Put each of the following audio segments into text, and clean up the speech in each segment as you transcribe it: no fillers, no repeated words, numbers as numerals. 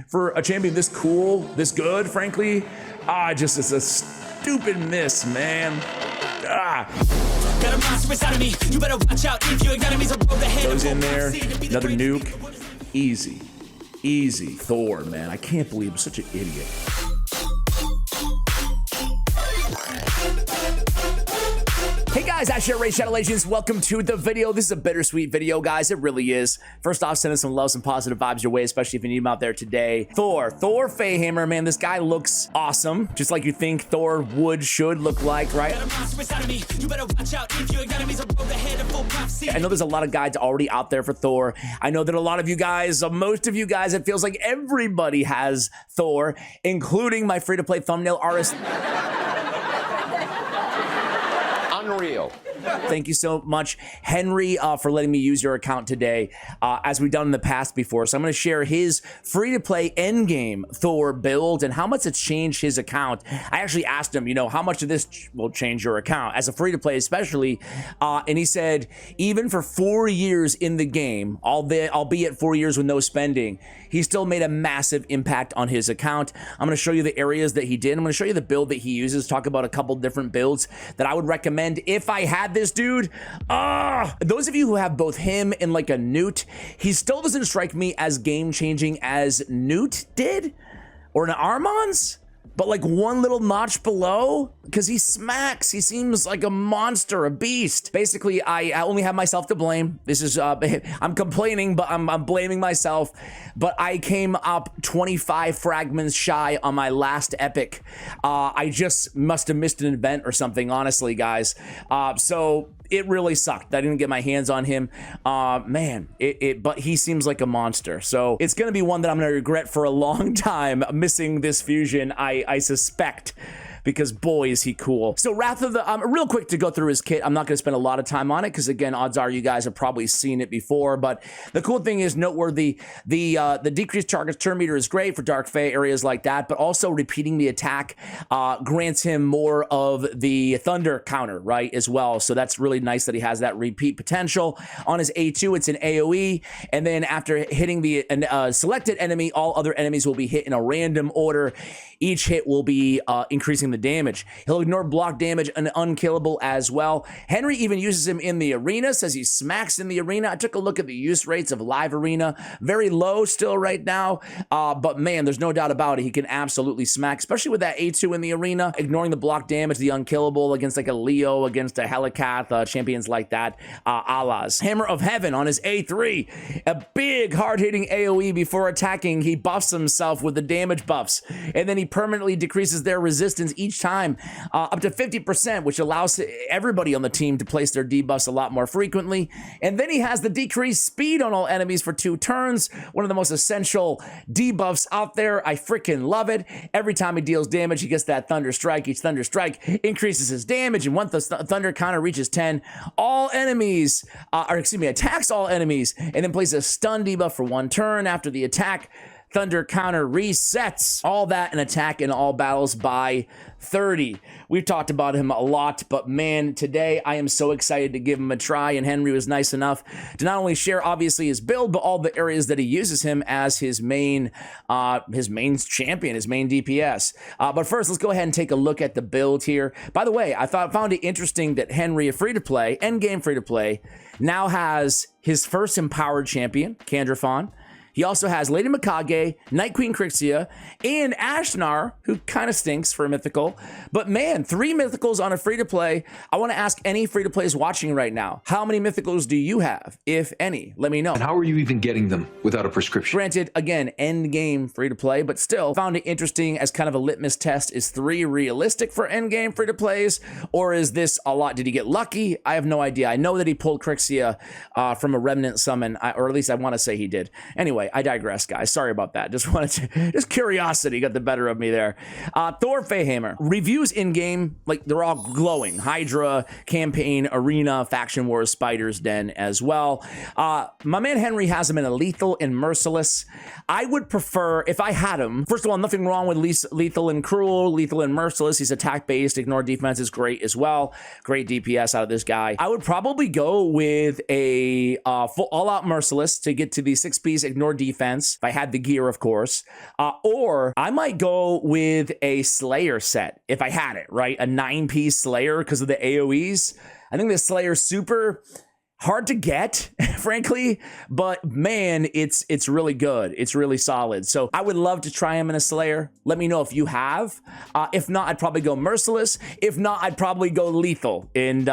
for a champion this cool, this good, frankly. Just it's a stupid miss, man. Got a monster inside of me. You better watch out if your enemies are rolled ahead. Goes in there, another nuke. Easy. Easy. Thor, man. I can't believe I'm such an idiot. Hey guys, Ash here, Shadow Legends. Welcome to the video. This is a bittersweet video, guys. It really is. First off, sending some love, some positive vibes your way, especially if you need them out there today. Thor Faehammer, man, this guy looks awesome. Just like you think Thor should look like, right? I know there's a lot of guides already out there for Thor. I know that a lot of you guys, most of you guys, it feels like everybody has Thor, including my free-to-play thumbnail artist. Unreal. Thank you so much, Henry, for letting me use your account today, as we've done in the past before. So I'm going to share his free-to-play endgame Thor build and how much it's changed his account. I actually asked him, you know, how much of this will change your account as a free-to-play especially, and he said even for 4 years in the game, albeit 4 years with no spending, he still made a massive impact on his account. I'm going to show you the areas that he did. I'm going to show you the build that he uses, talk about a couple different builds that I would recommend if I had this dude. Those of you who have both him and like a Newt, he still doesn't strike me as game-changing as Newt did or an Armand's, but like one little notch below, because he smacks. He seems like a monster, a beast. Basically, I only have myself to blame. This is, I'm complaining, but I'm blaming myself. But I came up 25 fragments shy on my last epic. I just must have missed an event or something, honestly, guys. So it really sucked. I didn't get my hands on him. Man, but he seems like a monster. So it's going to be one that I'm going to regret for a long time, missing this fusion, I suspect, because boy is he cool. So Wrath of the, real quick to go through his kit. I'm not gonna spend a lot of time on it because again, odds are you guys have probably seen it before, but the cool thing is noteworthy, the decreased target turn meter is great for Dark Fae areas like that, but also repeating the attack grants him more of the thunder counter, right, as well. So that's really nice that he has that repeat potential. On his A2, it's an AoE, and then after hitting the selected enemy, all other enemies will be hit in a random order. Each hit will be increasing the damage. He'll ignore block damage and unkillable as well. Henry even uses him in the arena, says he smacks in the arena. I took a look at the use rates of live arena. Very low still right now, but man, there's no doubt about it. He can absolutely smack, especially with that A2 in the arena, ignoring the block damage, the unkillable against like a Leo, against a Helicath, champions like that, Allah's. Hammer of Heaven on his A3, a big hard-hitting AoE before attacking. He buffs himself with the damage buffs, and then he permanently decreases their resistance each time up to 50%, which allows everybody on the team to place their debuffs a lot more frequently. And then he has the decreased speed on all enemies for 2 turns, one of the most essential debuffs out there. I freaking love it. Every time he deals damage, he gets that Thunder Strike. Each Thunder Strike increases his damage, and once the Thunder counter reaches 10, all enemies, attacks all enemies, and then places a stun debuff for 1 turn after the attack. Thunder counter resets all that and attack in all battles by 30. We've talked about him a lot, but man, today I am so excited to give him a try, and Henry was nice enough to not only share obviously his build, but all the areas that he uses him as his main champion, his main DPS. But first, let's go ahead and take a look at the build here. By the way, I found it interesting that Henry, a free-to-play, endgame free-to-play, now has his first empowered champion, Candrafon. He also has Lady Mikage, Night Queen Crixia, and Ashnar, who kind of stinks for a mythical. But man, 3 mythicals on a free-to-play. I want to ask any free-to-plays watching right now, how many mythicals do you have, if any? Let me know. And how are you even getting them without a prescription? Granted, again, end-game free-to-play, but still found it interesting as kind of a litmus test. Is 3 realistic for end-game free-to-plays, or is this a lot? Did he get lucky? I have no idea. I know that he pulled Crixia from a Remnant summon, or at least I want to say he did. Anyway, I digress, guys. Sorry about that. Just curiosity got the better of me there. Thor Faehammer. Reviews in-game, like, they're all glowing. Hydra, campaign, arena, faction wars, Spider's Den as well. My man Henry has him in a lethal and merciless. I would prefer, if I had him, first of all, nothing wrong with lethal and cruel, lethal and merciless. He's attack-based. Ignore defense is great as well. Great DPS out of this guy. I would probably go with a full all-out merciless to get to the 6-piece ignore defense, if I had the gear, of course. Or I might go with a Slayer set, if I had it, right? A 9-piece Slayer because of the AoEs. I think the Slayer super hard to get, frankly, but man, it's really good. It's really solid. So I would love to try him in a Slayer. Let me know if you have. If not, I'd probably go Merciless. If not, I'd probably go Lethal in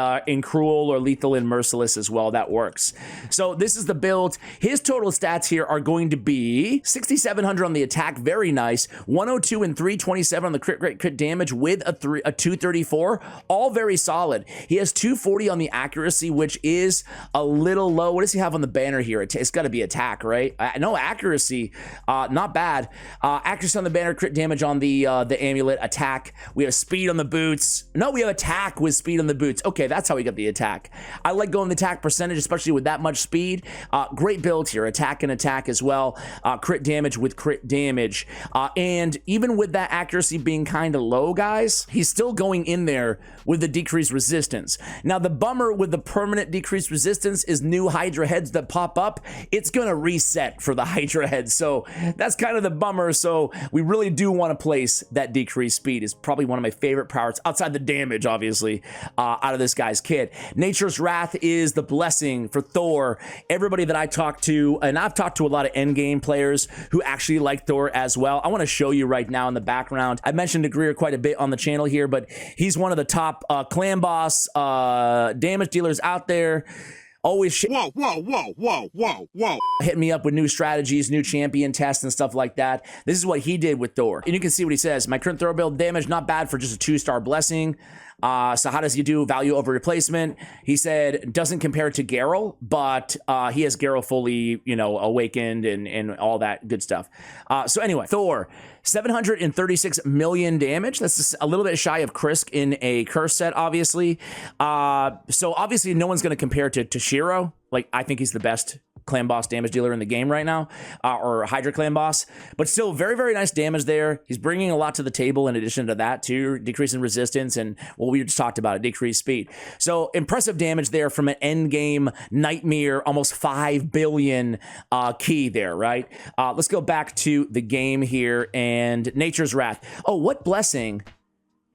Cruel, or Lethal in Merciless as well. That works. So this is the build. His total stats here are going to be 6,700 on the attack. Very nice. 102 and 327 on the crit damage with a 234. All very solid. He has 240 on the accuracy, which is a little low. What does he have on the banner here? It's got to be attack, right? No, accuracy, not bad. Accuracy on the banner, crit damage on the amulet, attack. We have speed on the boots. No, we have attack with speed on the boots. Okay, that's how we got the attack. I like going the attack percentage, especially with that much speed. Great build here, attack and attack as well. Crit damage with crit damage. And even with that accuracy being kind of low, guys, he's still going in there with the decreased resistance. Now, the bummer with the permanent decreased resistance is new Hydra heads that pop up. It's gonna reset for the Hydra heads, so that's kind of the bummer. So we really do want to place that decreased speed. Is probably one of my favorite parts outside the damage, obviously, out of this guy's kit. Nature's Wrath is the blessing for Thor. Everybody that I talk to, and I've talked to a lot of endgame players who actually like Thor as well. I want to show you right now in the background. I mentioned Greer quite a bit on the channel here, but he's one of the top clan boss damage dealers out there. Always hit me up with new strategies, new champion tests, and stuff like that. This is what he did with Thor. And you can see what he says. My current Thor build damage, not bad for just a 2-star blessing. So how does he do value over replacement? He said doesn't compare to Geralt, but he has Geralt fully, awakened and all that good stuff. So anyway, Thor, 736 million damage. That's just a little bit shy of Krisk in a curse set, obviously. So obviously no one's going to compare to Shiro. Like, I think he's the best clan boss damage dealer in the game right now, or Hydra clan boss, but still very, very nice damage there. He's bringing a lot to the table in addition to that too, decreasing resistance and what we just talked about, decreased speed. So impressive damage there from an end game nightmare, almost 5 billion key there, right? Let's go back to the game here and Nature's Wrath. Oh, what blessing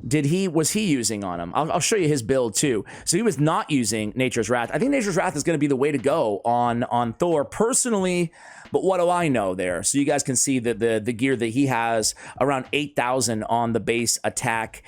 was he using on him? I'll show you his build too. So he was not using Nature's Wrath. I think Nature's Wrath is going to be the way to go on Thor personally, but what do I know there? So you guys can see the gear that he has, around 8,000 on the base attack,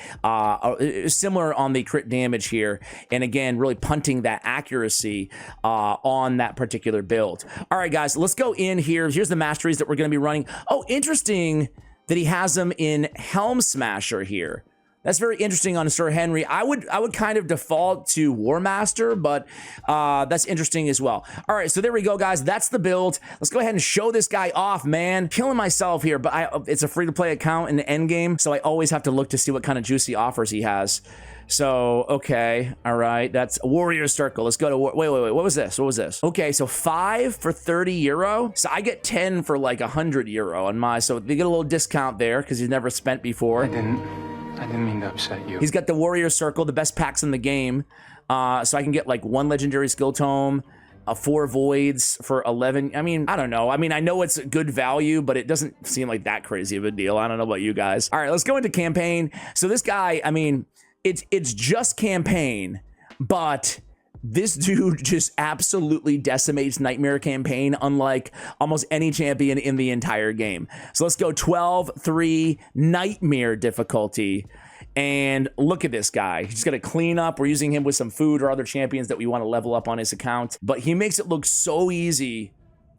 similar on the crit damage here, and again really punting that accuracy on that particular build. All right, guys, let's go in here. Here's the masteries that we're going to be running. Oh, interesting that he has them in Helm Smasher here. That's very interesting on Sir Henry. I would kind of default to War Master, but that's interesting as well. All right, so there we go, guys. That's the build. Let's go ahead and show this guy off, man. Killing myself here, but it's a free-to-play account in the end game, so I always have to look to see what kind of juicy offers he has. So, okay, all right, that's Warrior Circle. Let's go to, wait, what was this? What was this? Okay, so 5 for 30 euro. So I get 10 for like 100 euro on my, so they get a little discount there because he's never spent before. I didn't mean to upset you. He's got the Warrior Circle, the best packs in the game. So I can get like 1 legendary skill tome, 4 voids for 11. I mean, I don't know. I mean, I know it's good value, but it doesn't seem like that crazy of a deal. I don't know about you guys. All right, let's go into campaign. So this guy, I mean, it's just campaign, but this dude just absolutely decimates Nightmare campaign, unlike almost any champion in the entire game. So let's go 12-3 Nightmare difficulty. And look at this guy. He's got to clean up. We're using him with some food or other champions that we want to level up on his account. But he makes it look so easy.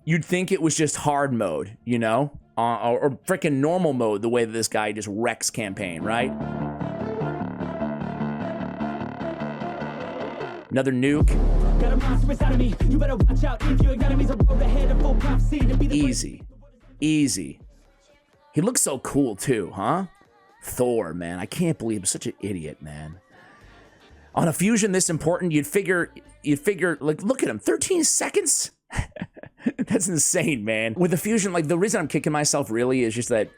You'd think it was just hard mode, or freaking normal mode, the way that this guy just wrecks campaign, right? Another nuke. Easy. Easy. He looks so cool too, huh? Thor, man. I can't believe I'm such an idiot, man. On a fusion this important, you'd figure, like, look at him, 13 seconds? That's insane, man. With the fusion, like, the reason I'm kicking myself really is just that,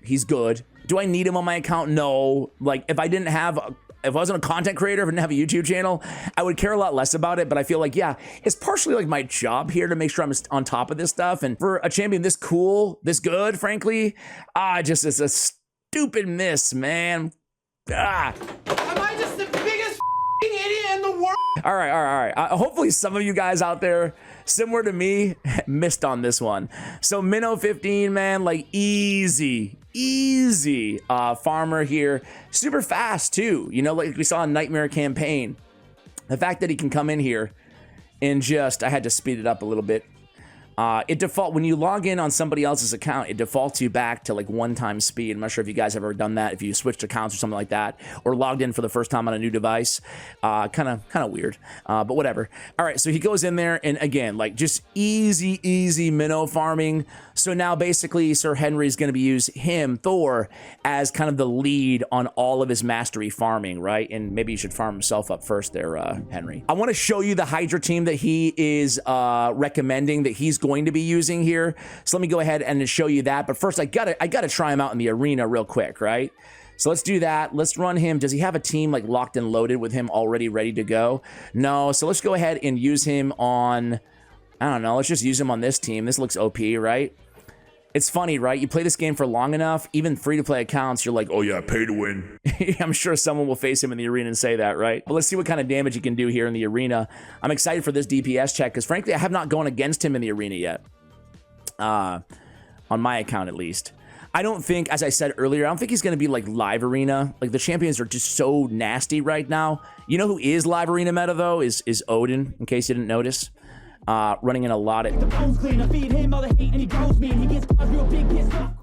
he's good. Do I need him on my account? No. Like, if I didn't have if I wasn't a content creator, if I didn't have a YouTube channel, I would care a lot less about it. But I feel like, yeah, it's partially like my job here to make sure I'm on top of this stuff. And for a champion this cool, this good, frankly, just it's a stupid miss, man. Am I just the biggest idiot in the world? All right. Hopefully some of you guys out there, similar to me, missed on this one. So Minnow 15, man, like easy farmer here. Super fast too. You know, like we saw in Nightmare Campaign. The fact that he can come in here and just, I had to speed it up a little bit. When you log in on somebody else's account, it defaults you back to like 1-time speed. I'm not sure if you guys have ever done that, if you switched accounts or something like that, or logged in for the first time on a new device. Kind of weird, but whatever. All right, so he goes in there, and again, like just easy minnow farming. So now basically Sir Henry's going to be Thor, as kind of the lead on all of his mastery farming, right? And maybe you should farm himself up first there, Henry. I want to show you the Hydra team that he is recommending that he's going to be using here. So let me go ahead and show you that. But first, I gotta try him out in the arena real quick, right? So let's do that. Let's run him. Does he have a team like locked and loaded with him already ready to go? No. So let's go ahead and use him on, I don't know. Let's just use him on this team. This looks OP, right? It's funny, right? You play this game for long enough, even free-to-play accounts, you're like, oh yeah, pay to win. I'm sure someone will face him in the arena and say that, right? But let's see what kind of damage he can do here in the arena. I'm excited for this DPS check, because frankly, I have not gone against him in the arena yet. On my account, at least. I don't think, as I said earlier, I don't think he's going to be like live arena. Like, the champions are just so nasty right now. You know who is live arena meta, though, is Odin, in case you didn't notice. Running in a lot of...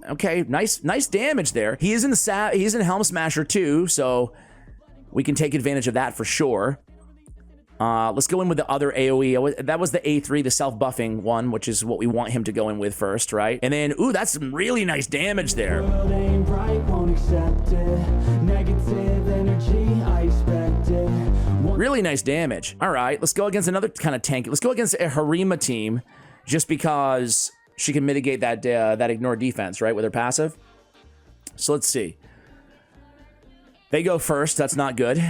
Okay, nice damage there. He is in Helm Smasher too, so we can take advantage of that for sure. Let's go in with the other AoE. That was the A3, the self-buffing one, which is what we want him to go in with first, right? And then, ooh, that's some really nice damage there. Really nice damage. All right, let's go against another kind of tanky. Let's go against a Harima team, just because she can mitigate that that ignore defense, right, with her passive. So let's see. They go first. That's not good.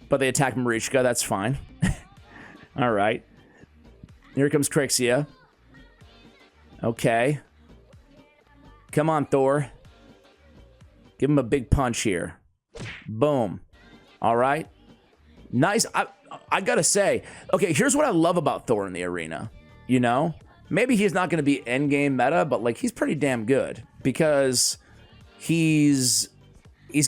But they attack Marichka. That's fine. All right. Here comes Crixia. Okay. Come on, Thor. Give him a big punch here. Boom. All right. Nice. I gotta say, okay, here's what I love about Thor in the arena. You know, maybe he's not gonna be endgame meta, but like he's pretty damn good because he's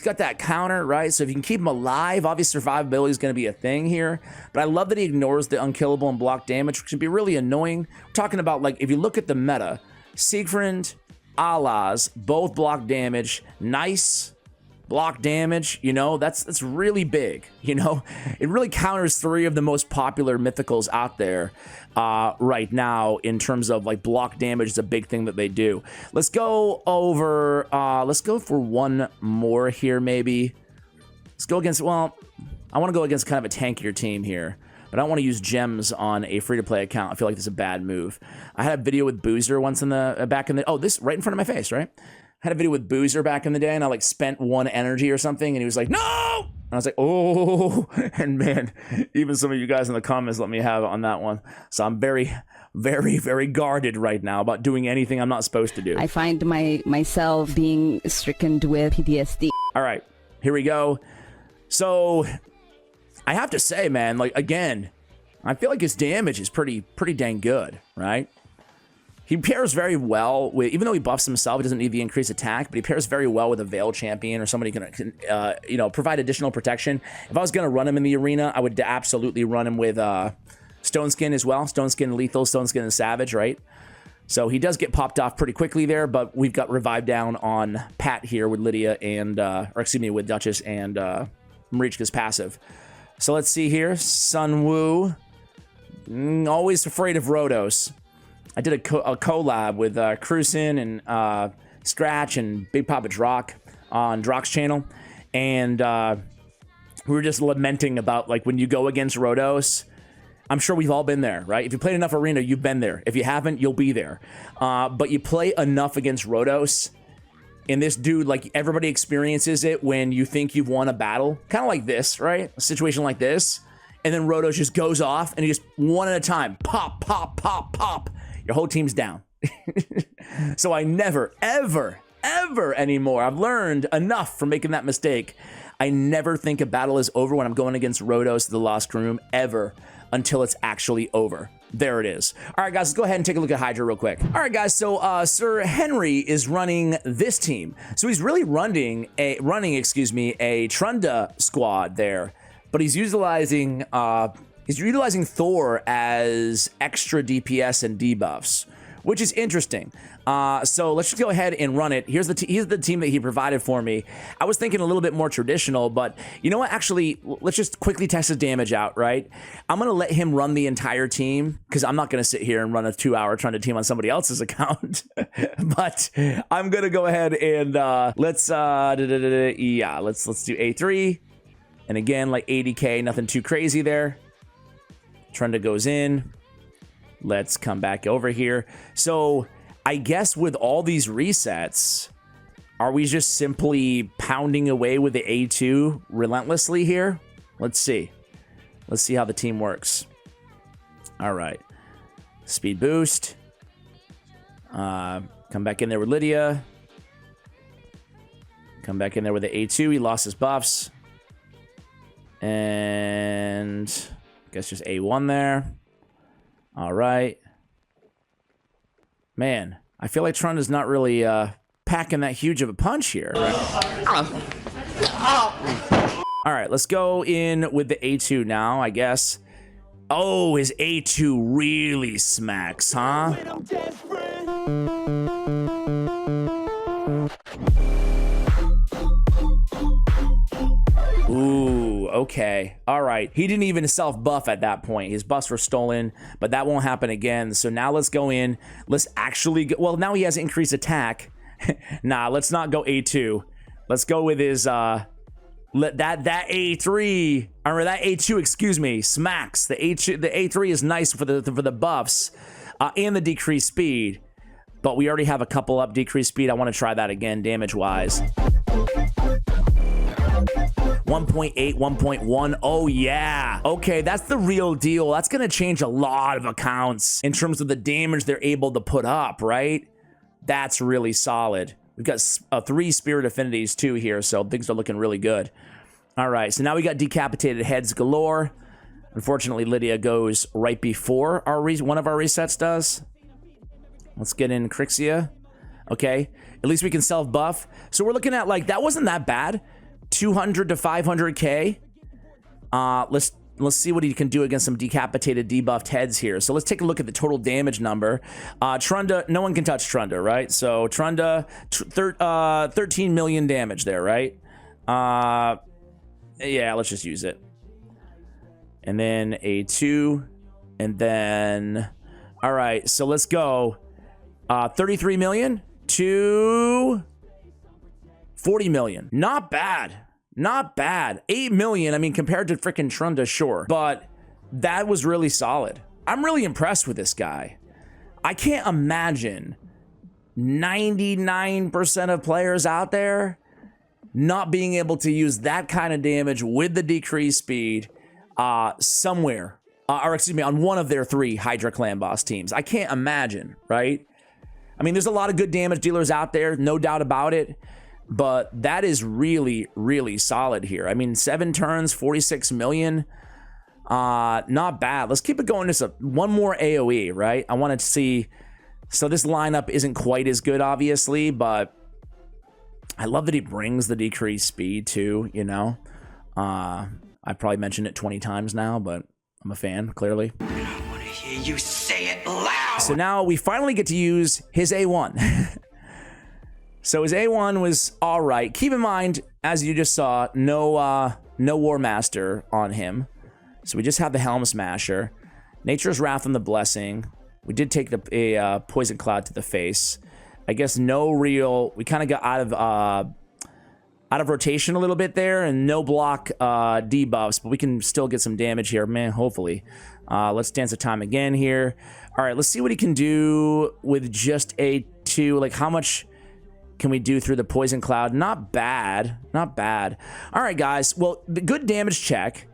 got that counter, right? So if you can keep him alive, obviously survivability is gonna be a thing here. But I love that he ignores the unkillable and block damage, which can be really annoying. We're talking about, like, if you look at the meta, Siegfried, Alaz, both block damage, nice block damage, you know, that's really big, you know. It really counters 3 of the most popular mythicals out there right now in terms of like block damage is a big thing that they do. Let's go over, let's go for one more here maybe. Let's go against, well, I want to go against kind of a tankier team here, but I don't want to use gems on a free-to-play account. I feel like this is a bad move. I had a video with Boozer once in the, back in the, oh, this right in front of my face, right? Had a video with Boozer back in the day, and I like spent 1 energy or something, and he was like, no! And I was like, oh, and man, even some of you guys in the comments let me have on that one. So I'm very, very guarded right now about doing anything I'm not supposed to do. I find myself being stricken with PTSD. All right, here we go. So I have to say, man, like, again, I feel like his damage is pretty dang good, right? He pairs very well with, even though he buffs himself, he doesn't need the increased attack, but he pairs very well with a Veil champion or somebody who can, you know, provide additional protection. If I was going to run him in the arena, I would absolutely run him with Stone Skin as well. Stone Skin Lethal, Stone Skin and Savage, right? So he does get popped off pretty quickly there, but we've got Revive down on Pat here with Lydia and, or excuse me, with Duchess and Marichka's passive. So let's see here. Sun Wu. Always afraid of Rhodos. I did a collab with Cruisin and Scratch and Big Papa Drock on Drock's channel. And we were just lamenting about, like, when you go against Rhodos, I'm sure we've all been there, right? If you played enough Arena, you've been there. If you haven't, you'll be there. But you play enough against Rhodos, And this dude, like, everybody experiences it when you think you've won a battle. Kind of like this, right? A situation like this. And then Rotos just goes off and he just one at a time. Pop, pop, pop, pop. Your whole team's down. So I never, ever, ever anymore. I've learned enough from making that mistake. I never think a battle is over when I'm going against Rotos, the Lost Room, ever, until it's actually over. There it is. All right, guys, let's go ahead and take a look at Hydra real quick. All right, guys, so Sir Henry is running this team. So he's really running a Trunda squad there, but he's utilizing Thor as extra DPS and debuffs, which is interesting. So let's just go ahead and run it. Here's the team that he provided for me. I was thinking a little bit more traditional, but you know what? Actually, let's just quickly test his damage out, right? I'm going to let him run the entire team because I'm not going to sit here and run a 2-hour Trunda team on somebody else's account. But I'm going to go ahead and let's do A3. And again, like 80K, nothing too crazy there. Trunda goes in. Let's come back over here. So I guess with all these resets, are we just simply pounding away with the A2 relentlessly here? Let's see. Let's see how the team works. All right. Speed boost. Come back in there with Lydia. Come back in there with the A2. He lost his buffs. And I guess just A1 there. All right. Man, I feel like Trunda's not really packing that huge of a punch here. Right? All right, let's go in with the A2 now, I guess. Oh, his A2 really smacks, huh? Ooh, okay. All right. He didn't even self-buff at that point. His buffs were stolen, but that won't happen again. So now let's go in. Let's actually go. Well, now he has increased attack. Nah, let's not go A2. Let's go with his that A3 or that A2, excuse me, smacks. The A3 is nice for the buffs and the decreased speed. But we already have a couple up decreased speed. I want to try that again damage-wise. 1.8, 1.1. Oh, yeah. Okay, that's the real deal. That's going to change a lot of accounts in terms of the damage they're able to put up, right? That's really solid. We've got 3 Spirit Affinities, too, here, so things are looking really good. All right, so now we got decapitated heads galore. Unfortunately, Lydia goes right before one of our resets does. Let's get in Crixia. Okay, at least we can self-buff. So we're looking at, like, that wasn't that bad. 200 to 500K. Let's see what he can do against some decapitated debuffed heads here. So let's take a look at the total damage number. Trunda, no one can touch Trunda, right? So Trunda, 13 million damage there, right? Yeah, let's just use it. And then A2, and then, all right, so let's go. 33 million to 40 million. Not bad. Not bad. 8 million, I mean, compared to freaking Trunda, sure. But that was really solid. I'm really impressed with this guy. I can't imagine 99% of players out there not being able to use that kind of damage with the decreased speed somewhere. Or excuse me, on one of their 3 Hydra clan boss teams. I can't imagine, right? I mean, there's a lot of good damage dealers out there, no doubt about it. But that is really, really solid here. I mean, 7 turns, 46 million. Not bad. Let's keep it going. Just one more AoE, right? I wanted to see. So this lineup isn't quite as good, obviously, but I love that he brings the decreased speed too, you know. I've probably mentioned it 20 times now, but I'm a fan, clearly. I want to hear you say it loud. So now we finally get to use his A1. So his A1 was all right. Keep in mind, as you just saw, no War Master on him. So we just have the Helm Smasher. Nature's Wrath and the Blessing. We did take a Poison Cloud to the face. I guess no real... We kind of got out of rotation a little bit there, and no block debuffs, but we can still get some damage here, man, hopefully. Let's Dance of Time again here. All right, let's see what he can do with just A2. Like, how much... can we do through the poison cloud? Not bad. Not bad. All right, guys. Well, the good damage check.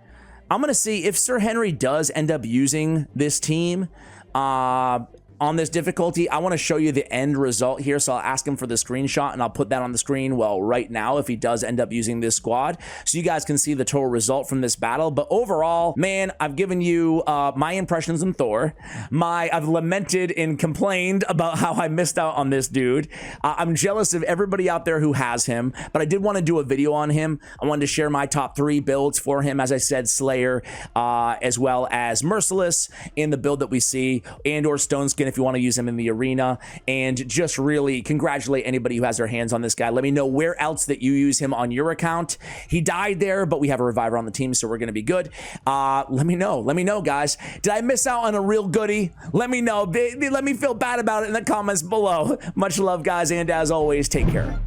I'm going to see if Sir Henry does end up using this team on this difficulty. I want to show you the end result here, so I'll ask him for the screenshot, and I'll put that on the screen, well, right now, if he does end up using this squad, so you guys can see the total result from this battle. But overall, man, I've given you my impressions on Thor. I've lamented and complained about how I missed out on this dude. I'm jealous of everybody out there who has him, but I did want to do a video on him. I wanted to share my top 3 builds for him, as I said, Slayer, as well as Merciless in the build that we see, and or Stone Skin if you want to use him in the arena, and just really congratulate anybody who has their hands on this guy. Let me know where else that you use him on your account. He died there, but we have a reviver on the team, so we're going to be good. Let me know, guys. Did I miss out on a real goodie? Let me know. Let me feel bad about it in the comments below. Much love, guys, and as always, take care.